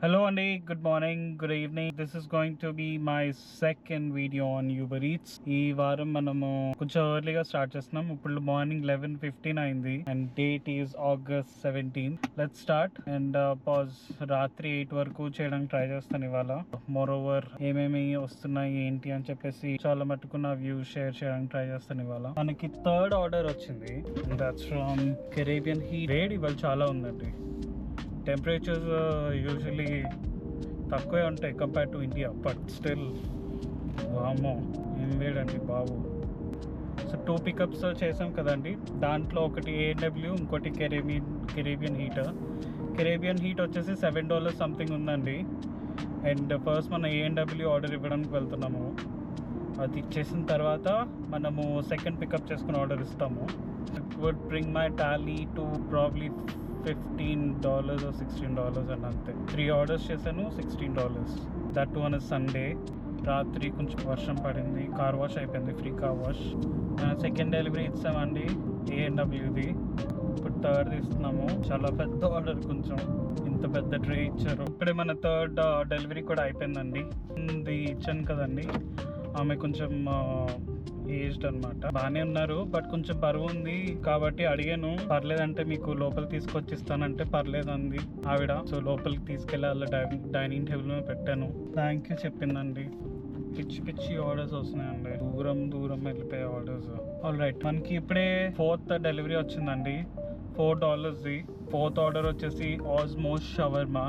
Hello Andy, good morning, good evening. This is going to be my second video on Uber Eats. ఈ వారం మనము కొంచెం ఎర్లీగా start చేస్తున్నాం. ఇప్పుడు మార్నింగ్ 11:15 అయింది and date is August 17th. Let's start and pause రాత్రి 8 వరకు చేయడానికి ట్రై చేస్తాను ఇవాళ. మోర్ ఓవర్ ఏమేమి వస్తున్నాయి ఏంటి అని చెప్పేసి చాలా మట్టుకు నా వ్యూ షేర్ చేయడానికి ట్రై చేస్తాను ఇవాళ. మనకి థర్డ్ ఆర్డర్ వచ్చింది and that's from Caribbean heat. వేడి ఇవాళ చాలా ఉందండి. టెంపరేచర్స్ యూజువలీ తక్కువే ఉంటాయి compare to India, but still వామో ఏం వేడండి బాబు. సో 2 పికప్స్ చేసాం కదండి, దాంట్లో ఒకటి A&W, ఇంకోటి కెరేబియన్ హీట్ వచ్చేసి $7 సంథింగ్ ఉందండి. అండ్ ఫస్ట్ మన A&W ఆర్డర్ ఇవ్వడానికి వెళ్తున్నాము. అది ఇచ్చేసిన తర్వాత మనము సెకండ్ పికప్ చేసుకుని ఆర్డర్ ఇస్తాము. It would bring my tally to probably $15 or $16 అని అంతే. 3 ఆర్డర్స్ చేశాను, $16. That one is Sunday. రాత్రి కొంచెం వర్షం పడింది, కార్ వాష్ అయిపోయింది, free car wash. Second delivery ఇస్తామండి A&Wది. ఇప్పుడు థర్డ్ ఇస్తున్నాము. చాలా పెద్ద ఆర్డర్, కొంచెం ఇంత పెద్ద ట్రే ఇచ్చారు. ఇప్పుడే మన థర్డ్ డెలివరీ కూడా అయిపోయిందండి. ఇది ఇచ్చాను కదండి, ఆమె కొంచెం ఏజ్డ్ అనమాట. బాగానే ఉన్నారు బట్ కొంచెం బరువు ఉంది కాబట్టి అడిగాను, పర్లేదంటే మీకు లోపలికి తీసుకొచ్చిస్తానంటే పర్లేదండి ఆవిడ. సో లోపలికి తీసుకెళ్ళి అలా డైనింగ్ టేబుల్ మీద పెట్టాను. థ్యాంక్ యూ చెప్పిందండి. పిచ్చి ఆర్డర్స్ వస్తున్నాయండి, దూరం వెళ్ళిపోయే ఆర్డర్స్. ఆల్ రైట్, మనకి ఇప్పుడే ఫోర్త్ డెలివరీ వచ్చిందండి, $4ది. ఫోర్త్ ఆర్డర్ వచ్చేసి Osmos shawarma.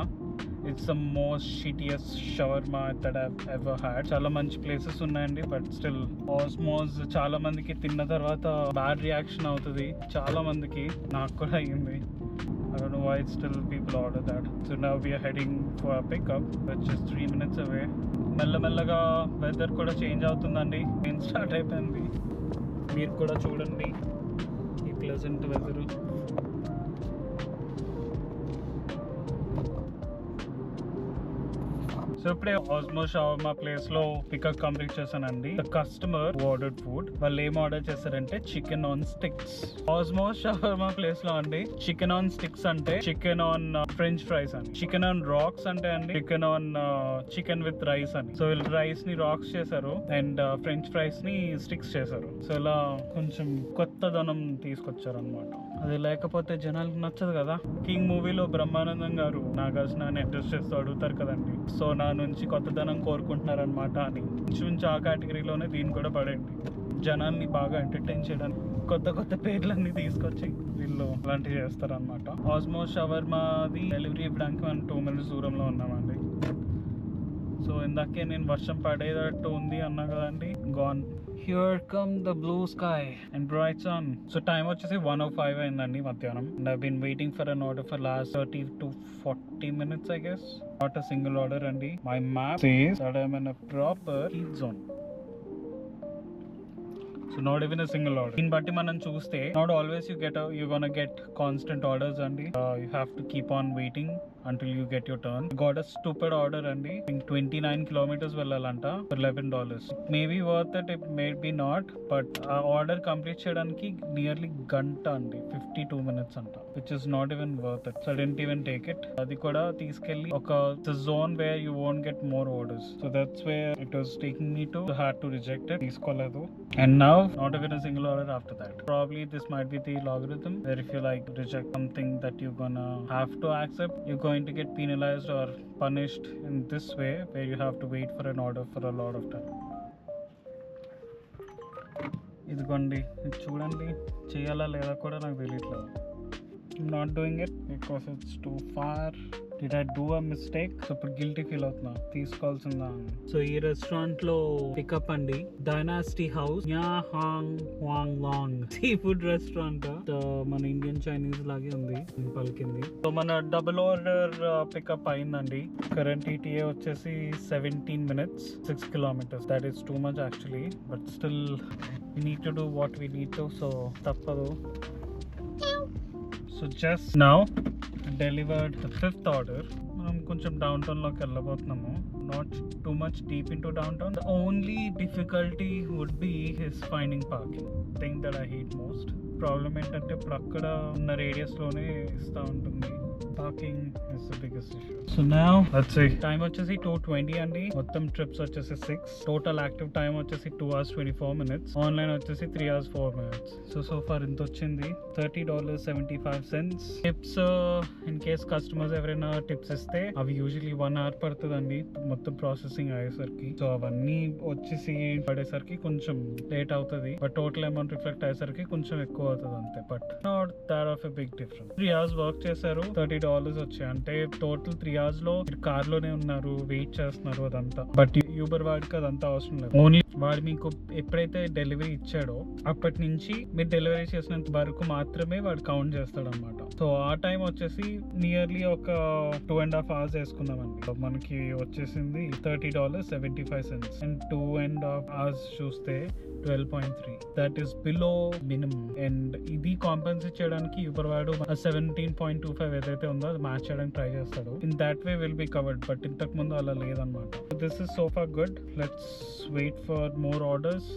It's the most shittiest shawarma that I've ever had. చాలా మంచి ప్లేసెస్ ఉన్నాయండి, బట్ స్టిల్ ఆస్మోస్ చాలా మందికి తిన్న తర్వాత బ్యాడ్ రియాక్షన్ అవుతుంది. చాలా మందికి, నాకు కూడా అయ్యింది. I don't know why still people order that. So now we are heading for a pickup which is 3 minutes away. మెల్లమెల్లగా వెదర్ కూడా చేంజ్ అవుతుందండి. రెయిన్ స్టార్ట్ అయిపోయింది. మీరు కూడా చూడండి ఈ ప్లెజెంట్ వెదర్. సో ఇప్పుడే ఆస్మో షవర్మా ప్లేస్ లో పికప్ కంప్లీట్ చేశానండి. The customer ordered food. వాళ్ళు ఏం ఆర్డర్ చేశారంటే chicken on sticks. Osmo shawarma place లో అండి చికెన్ ఆన్ స్టిక్స్ అంటే చికెన్ ఆన్ ఫ్రెంచ్ ఫ్రైస్ అని, చికెన్ ఆన్ రాక్స్ అంటే అండి chicken on chicken with rice అని. సో వీళ్ళు రైస్ ని రాక్స్ చేశారు అండ్ ఫ్రెంచ్ ఫ్రైస్ ని స్టిక్స్ చేశారు. సో ఇలా కొంచెం కొత్తదనం తీసుకొచ్చారు అనమాట. అది లేకపోతే జనాలకు నచ్చదు కదా. కింగ్ మూవీలో బ్రహ్మానందం గారు నాగార్జునని అడ్రస్ చేస్తూ అడుగుతారు కదండి, సో నా నుంచి కొత్తదనం కోరుకుంటున్నారనమాట అని. ఇంచుమించు ఆ కేటగిరీలోనే దీన్ని కూడా పడండి. జనాన్ని బాగా ఎంటర్టైన్ చేయడానికి కొత్త పేర్లన్నీ తీసుకొచ్చి వీళ్ళు అలాంటివి చేస్తారనమాట. ఆస్మో షవర్మాది డెలివరీ ఇవ్వడానికి మనం 2 minutes దూరంలో ఉన్నామండి. సో ఇందాకే నేను వర్షం పడేటట్టు ఉంది అన్నా కదండి, gone. Here come the blue sky and bright sun. So time వచ్చేసి 1:05 అయిందండి మధ్యాహ్నం. And I've been waiting for an order for last 30 to 40 minutes I guess. Not a single order అండి. My map says that I'm in a proper heat zone. So not even a single order. దీన్ని బట్టి మనం చూస్తే not always you're gonna get constant orders అండి. You have to keep on waiting until you get your turn. Got a stupid order అండి. 29 kilometers వెళ్ళాలంట for $11. It may be worth it, it may be not, but ఆ order complete చేయడానికి nearly గంట అండి, 52 minutes అంట, which is not even worth it. So I didn't even take it. అది కూడా తీసుకెళ్ళి ఒక zone where you won't get more orders. So that's where it was taking me to. I had to reject it. తీసుకోలేదు. And now not even a single order after that. Probably this might be the logarithm where if you like reject something that you're gonna have to accept, you're going to get penalized or punished in this way where you have to wait for an order for a lot of time. ఇదిగోండి, చూడండి, చేయాలా లేదా కూడా నాకు తెలియట్లేదు. I'm not doing it because it's too far. Did I do a mistake? So ఇప్పుడు guilty feel అవుతున్నా, తీసుకోవాల్సిందా. So ఈ రెస్టారెంట్ లో పికప్ అండి, డైనాసిటీ హౌస్, న్యా హాంగ్ వాంగ్ లాంగ్ సీ ఫుడ్ రెస్టారెంట్. మన ఇండియన్ చైనీస్ లాగే ఉంది పలికింది. సో మన డబుల్ ఆర్డర్ పికప్ అయిందండి. కరెంట్ ETA వచ్చేసి 17 minutes, 6 kilometers. That is too much actually, but still we need to do what we need to, so తప్పదు. So just now delivered the 5th order. మనం కొంచెం downtown లోకి వెళ్ళబోతున్నాము. Not too much deep in to downtown. The only difficulty would be his finding parking, thing that I hate most. Problem ఏంటంటే ఇప్పుడు అక్కడ ఉన్న radius లోనే ఇస్తూ ఉంటుంది. Parking is the biggest issue. So now let's see. Time వచ్చేసి 2:20 అండి. మొత్తం ట్రిప్స్ వచ్చేసి 6. టోటల్ యాక్టివ్ టైం వచ్చేసి 2 hours 24 minutes. ఆన్లైన్ వచ్చేసి 3 hours 4 minutes. సో ఫార్ ఇంత వచ్చింది $30.75. టిప్స్ ఇన్ కేస్ కస్టమర్స్ ఎవరైనా టిప్స్ ఇస్తే అవి యూజువల్లీ 1 hour పడుతుందండి మొత్తం ప్రాసెసింగ్ అయ్యేసరికి. సో అవన్నీ వచ్చేసి పడేసరికి కొంచెం లేట్ అవుతుంది. బట్ టోటల్ అమౌంట్ రిఫ్లెక్ట్ అయ్యేసరికి కొంచెం ఎక్కువ అవుతుంది అంతే. But not that of a big difference. 3 hours work చేశారు, $30 వచ్చాయి. అంటే టోటల్ 3 hours లో మీరు కార్ లోనే ఉన్నారు, వెయిట్ చేస్తున్నారు అదంతా. బట్ యూబర్ వాడికి అదంతా అవసరం లేదు. ఓన్లీ వాడు మీకు ఎప్పుడైతే డెలివరీ ఇచ్చాడో అప్పటి నుంచి మీరు డెలివరీ చేసినంత వరకు మాత్రమే వాడు కౌంట్ చేస్తాడు అనమాట. సో ఆ టైం వచ్చేసి నియర్లీ ఒక 2.5 hours వేసుకుందామండి. మనకి వచ్చేసింది $30.75. అండ్ 2.5 hours చూస్తే 12.3. That is below minimum. And ఇది కాంపెన్సేట్ చేయడానికి యూబర్ వాడు 17.25 ఏదైతే ఉందో అది మ్యాచ్ చేయడానికి ట్రై చేస్తాడు. In that way will be covered. But ఇంతకు ముందు అలా లేదనమాట. This is so far good. Let's wait for more orders.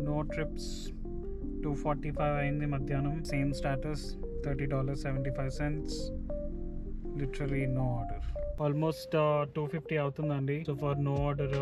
No trips. 2:45 అయింది మధ్యాహ్నం. Same status $30.75. Literally no order. Almost 250 అవుతుందండి. So far no order.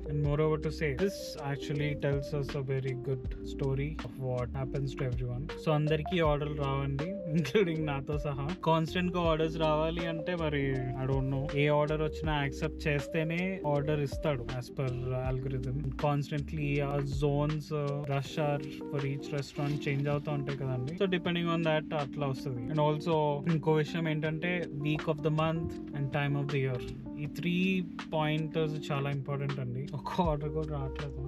And moreover to say this actually tells us a very good story of what happens to everyone. So అందరికీ ఆర్డర్లు రావండి, including నాతో సహా. Constant గా orders రావాలి అంటే మరి ఐ డోంట్ నో, ఏ ఆర్డర్ వచ్చినా యాక్సెప్ట్ చేస్తేనే ఆర్డర్ ఇస్తాడు యాజ్ పర్ ఆల్గోరిథం. కాన్స్టెంట్లీ ఆ zones rush are for each restaurant change అవుతూ ఉంటాయి కదండి. సో డిపెండింగ్ ఆన్ దాట్ అట్లా వస్తుంది. అండ్ ఆల్సో ఇంకో విషయం ఏంటంటే week off the month and time of the year. ఈ 3 పాయింటర్స్ చాలా ఇంపార్టెంట్ అండి. ఒక్క ఆర్డర్ కూడా రావట్లేదు.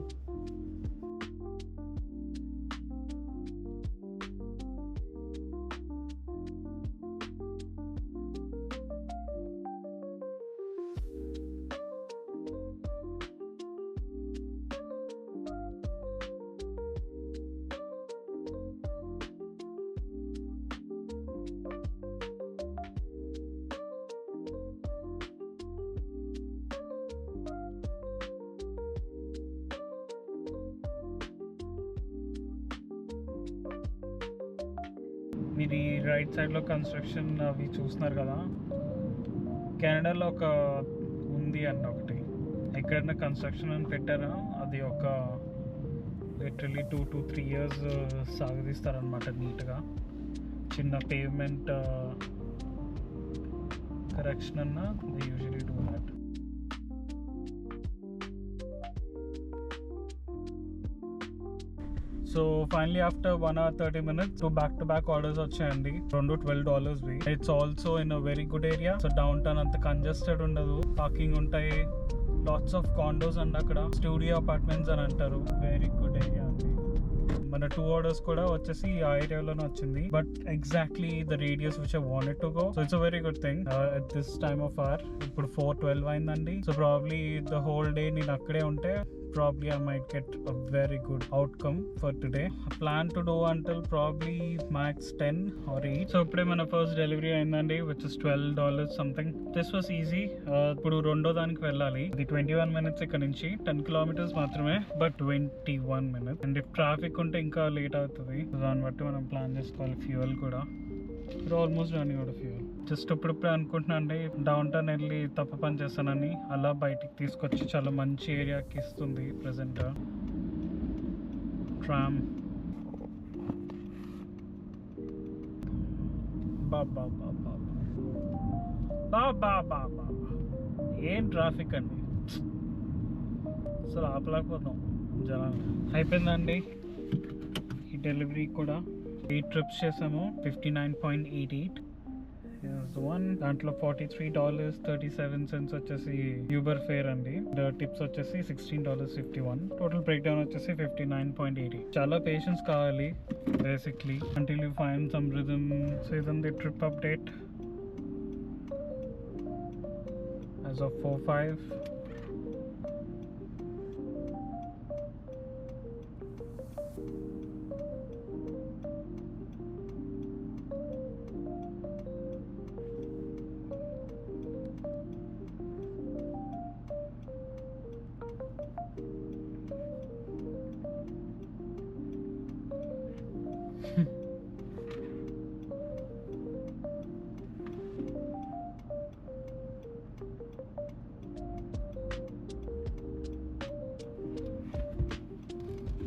మీరు ఈ రైట్ సైడ్లో కన్స్ట్రక్షన్ అవి చూస్తున్నారు కదా, కెనడాలో ఒక ఉంది అన్న ఒకటి. ఎక్కడైనా కన్స్ట్రక్షన్ అని పెట్టారా అది ఒక లిటరలీ 2 to 3 years సాగదీస్తారనమాట నీట్గా. చిన్న పేవ్మెంట్ కరెక్షన్ అన్న they usually do that. So finally after 1 hour 30 minutes back-to-back orders వచ్చాయండి. రెండు $12. It's also in a very good area. So down town అంత కంజెస్టెడ్ ఉండదు, పార్కింగ్ ఉంటాయి, లాట్స్ ఆఫ్ కాండోస్ అండి అక్కడ, స్టూడియో అపార్ట్మెంట్స్ అని అంటారు. వెరీ గుడ్ ఏరియా అండి. మన 2 orders కూడా వచ్చేసి ఆ ఏరియాలోనే వచ్చింది. But exactly the radius which I wanted to go. So it's a very good thing at this time of our. ఇప్పుడు 4:12 అయిందండి. So probably the whole day నేను అక్కడే ఉంటే probably I might get a very good outcome for today. I plan to do until probably max 10 or 8. So ఇప్పుడే మన first delivery అయిందండి, which is $12 something. This was easy. ఇప్పుడు రెండో దానికి వెళ్ళాలి. ఇది 21 minutes ఇక్కడ నుంచి, 10 kilometers మాత్రమే, but 21 minutes. And if traffic ఉంటే ఇంకా లేట్ అవుతుంది. దాన్ని బట్టి మనం ప్లాన్ చేసుకోవాలి. ఫ్యూయల్ కూడా almost running out of fuel. Just ఇప్పుడిప్పుడే అనుకుంటున్నా అండి, డౌన్ టౌన్ వెళ్ళి తప్పు పని చేస్తానని, అలా బయటికి తీసుకొచ్చి చాలా మంచి ఏరియాకి ఇస్తుంది ప్రజెంట్. ట్రామ్ బాబా బాబా బాబా బాబా, ఏం ట్రాఫిక్ అండి, అసలు ఆపలేకపోతాం జనాలు. అయిపోయిందండి ఈ డెలివరీ కూడా. 8 trips చేసాము, 59.88 దాంట్లో $43.37 వచ్చేసి యూబర్ ఫేర్ అండి. టిప్స్ వచ్చేసి $16.51. టోటల్ బ్రేక్ డౌన్ వచ్చేసి 59.80. చాలా పేషెన్స్ కావాలి basically until you find some rhythm. So ఇదండి trip update as of 4/5.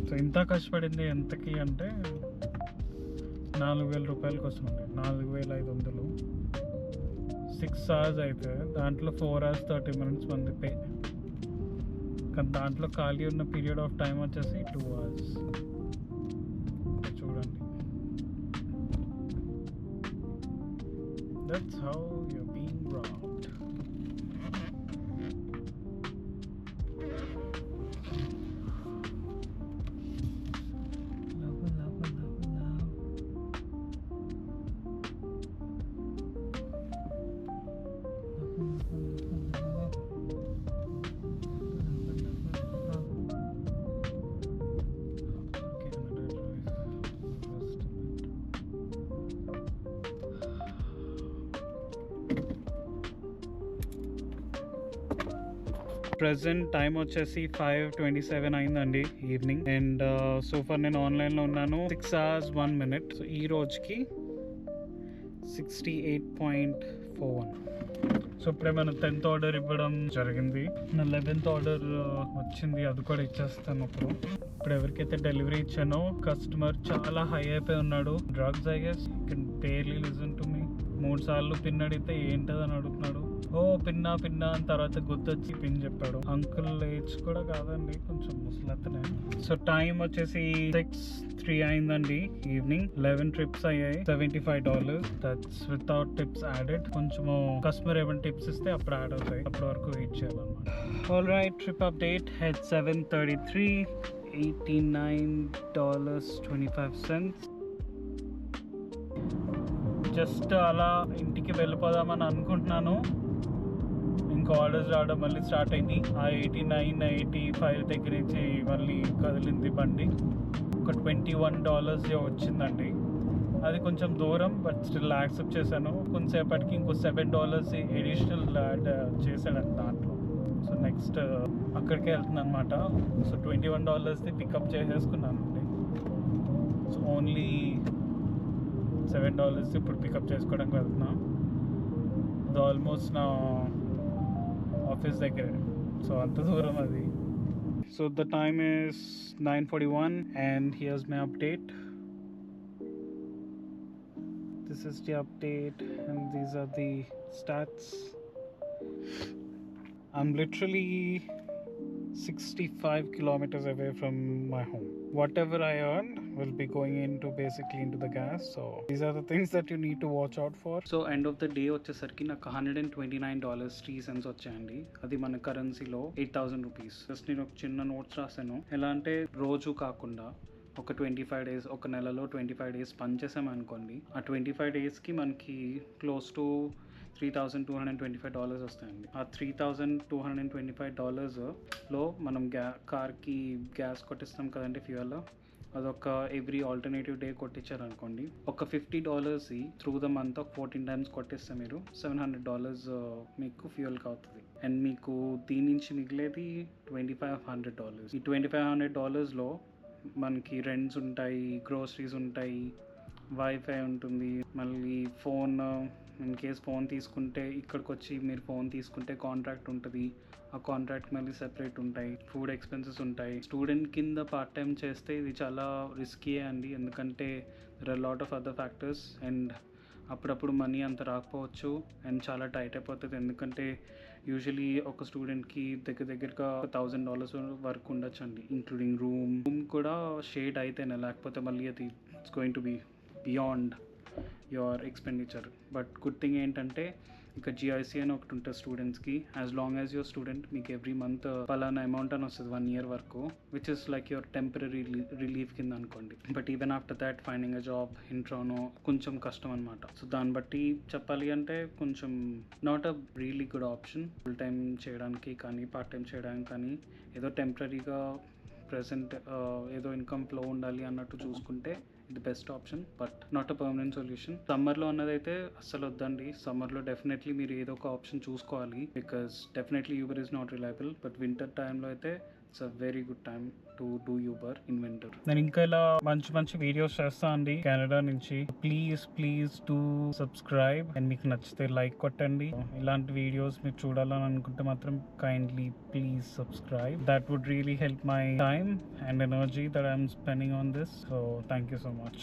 So ఇంత కష్టపడింది ఎంతకి అంటే $4,000 కోసం అండి, 4,500. 6 hours అయితే దాంట్లో 4 hours 30 minutes మంది పే. కానీ దాంట్లో ఖాళీ ఉన్న పీరియడ్ ఆఫ్ టైం వచ్చేసి 2 hours. చూడండి, that's how you're being robbed. Present time వచ్చేసి 5:27 అయిందండి ఈవినింగ్. అండ్ సో ఫర్ నేను ఆన్లైన్లో ఉన్నాను 6 hours 1 minute. సో ఈ రోజుకి 68.41. సో ఇప్పుడే మన 10th ఆర్డర్ ఇవ్వడం జరిగింది. నా 11th ఆర్డర్ వచ్చింది, అది కూడా ఇచ్చేస్తాను ఇప్పుడు. ఎవరికైతే డెలివరీ ఇచ్చానో కస్టమర్ చాలా హై అయిపోయి ఉన్నాడు. Drugs I guess, can barely listen to me. 3 సార్లు పిన్ అడిగితే ఏంటదని అడుగుతున్నాడు. ఓ పిన్నా పిన్నా అని తర్వాత గుర్తొచ్చి పిన్ చెప్పాడు. అంకుల్ ఏజ్ కూడా కాదండి, కొంచెం ముసలతనే. సో టైం వచ్చేసి 6:03 అయిందండి ఈవినింగ్. 11 trips అయ్యాయి, $75. That's without tips added. కొంచెము కస్టమర్ ఏమైనా టిప్స్ ఇస్తే అప్పుడు యాడ్ అవుతాయి, అప్పటి వరకు వెయిట్ చేయాలన్నమాట. All right, trip update at 7:33, $89.25. Just అలా ఇంటికి వెళ్ళిపోదామని అనుకుంటున్నాను, ఇంకా ఆర్డర్స్ రావడం మళ్ళీ స్టార్ట్ అయింది. ఆ 89, 85 దగ్గర నుంచి మళ్ళీ కదిలింది బండి. ఒక $21 వచ్చిందండి. అది కొంచెం దూరం, బట్ స్టిల్ యాక్సెప్ట్ చేశాను. కొంతసేపటికి ఇంకో $7 ఎడిషనల్ యాడ్ చేశాడండి దాంట్లో. సో నెక్స్ట్ అక్కడికే వెళ్తుంది అనమాట. సో $21 పికప్ చేసేసుకున్నానండి. సో ఓన్లీ $7 ఇప్పుడు పికప్ చేసుకోవడానికి వెళ్తున్నా. అది ఆల్మోస్ట్ నా ఆఫీస్ దగ్గర, సో అంత దూరం అది. So the time is 9:41 and here's my update. This is the update and these are the stats. I'm literally 65 kilometers away from my home. Whatever I earn will be going into the gas. So these are the things that you need to watch out for. So end of the day వచ్చేసరికి నాకు $129.03 వచ్చాయండి. అది మన కరెన్సీలో 8,000 rupees. Just నేను ఒక చిన్న notes రాశాను. ఎలా అంటే రోజు కాకుండా ఒక 25 days, ఒక నెలలో 25 days పని చేసామనుకోండి, ఆ 25 daysకి మనకి క్లోజ్ టు $3,225 వస్తాయండి. ఆ $3,225లో మనం కార్కి గ్యాస్ కొట్టిస్తాం కదండి, ఫ్యూయల్. అదొక ఎవ్రీ ఆల్టర్నేటివ్ డే కొట్టించారనుకోండి, ఒక $50 త్రూ ద మంత్ 14 టైమ్స్ కొట్టిస్తే మీరు $700 మీకు ఫ్యూయల్కి అవుతుంది. అండ్ మీకు దీని నుంచి మిగిలేది $2,500. ఈ $2,500లో మనకి రెంట్స్ ఉంటాయి, గ్రోసరీస్ ఉంటాయి, వైఫై ఉంటుంది, మళ్ళీ ఫోన్, ఇన్ కేస్ ఫోన్ తీసుకుంటే ఇక్కడికి వచ్చి మీరు ఫోన్ తీసుకుంటే కాంట్రాక్ట్ ఉంటుంది, ఆ కాంట్రాక్ట్ మళ్ళీ సెపరేట్ ఉంటాయి, ఫుడ్ ఎక్స్పెన్సెస్ ఉంటాయి. స్టూడెంట్ కింద పార్ట్ టైం చేస్తే ఇది చాలా రిస్కీ అండి, ఎందుకంటే there are lot of other factors and అప్పుడప్పుడు మనీ అంత రాకపోవచ్చు అండ్ చాలా టైట్ అయిపోతుంది. ఎందుకంటే యూజువలీ ఒక స్టూడెంట్కి దగ్గరగా $1,000 వరకు ఉండొచ్చు అండి, ఇంక్లూడింగ్ రూమ్ కూడా షేడ్ అయితేనే, లేకపోతే మళ్ళీ అది it's going to be beyond your expenditure. But good thing ఏంటంటే ఇక జిఐసి అని ఒకటి ఉంటుంది స్టూడెంట్స్కి. As long as your student మీకు ఎవ్రీ మంత్ పలానా అమౌంట్ అని వస్తుంది 1 year వరకు, which is like your temporary relief కింద అనుకోండి. But even after that finding a job ఇంట్రోనో కొంచెం కష్టం అనమాట. సో దాన్ని బట్టి చెప్పాలి అంటే కొంచెం not a really good option full time చేయడానికి కానీ పార్ట్ టైం చేయడానికి కానీ. ఏదో టెంపరీగా ప్రెసెంట్ ఏదో ఇన్కమ్ ఫ్లో ఉండాలి అన్నట్టు చూసుకుంటే ఇది best option, but not a permanent solution. సమ్మర్లో అన్నదైతే అస్సలు వద్దండి. సమ్మర్లో డెఫినెట్లీ మీరు ఏదో ఒక ఆప్షన్ చూసుకోవాలి, because definitely Uber is not reliable. But winter టైంలో అయితే it's a very good time to do Uber in winter. నేను ఇంకా ఇలా మంచి వీడియోస్ చేస్తా అండి కెనడా నుంచి. ప్లీజ్ డూ సబ్స్క్రైబ్ అండ్ మీకు నచ్చితే లైక్ కొట్టండి. ఇలాంటి వీడియోస్ మీరు చూడాలని అనుకుంటే మాత్రం kindly please subscribe. That would really help my time and energy that I'm spending on this. So thank you so much.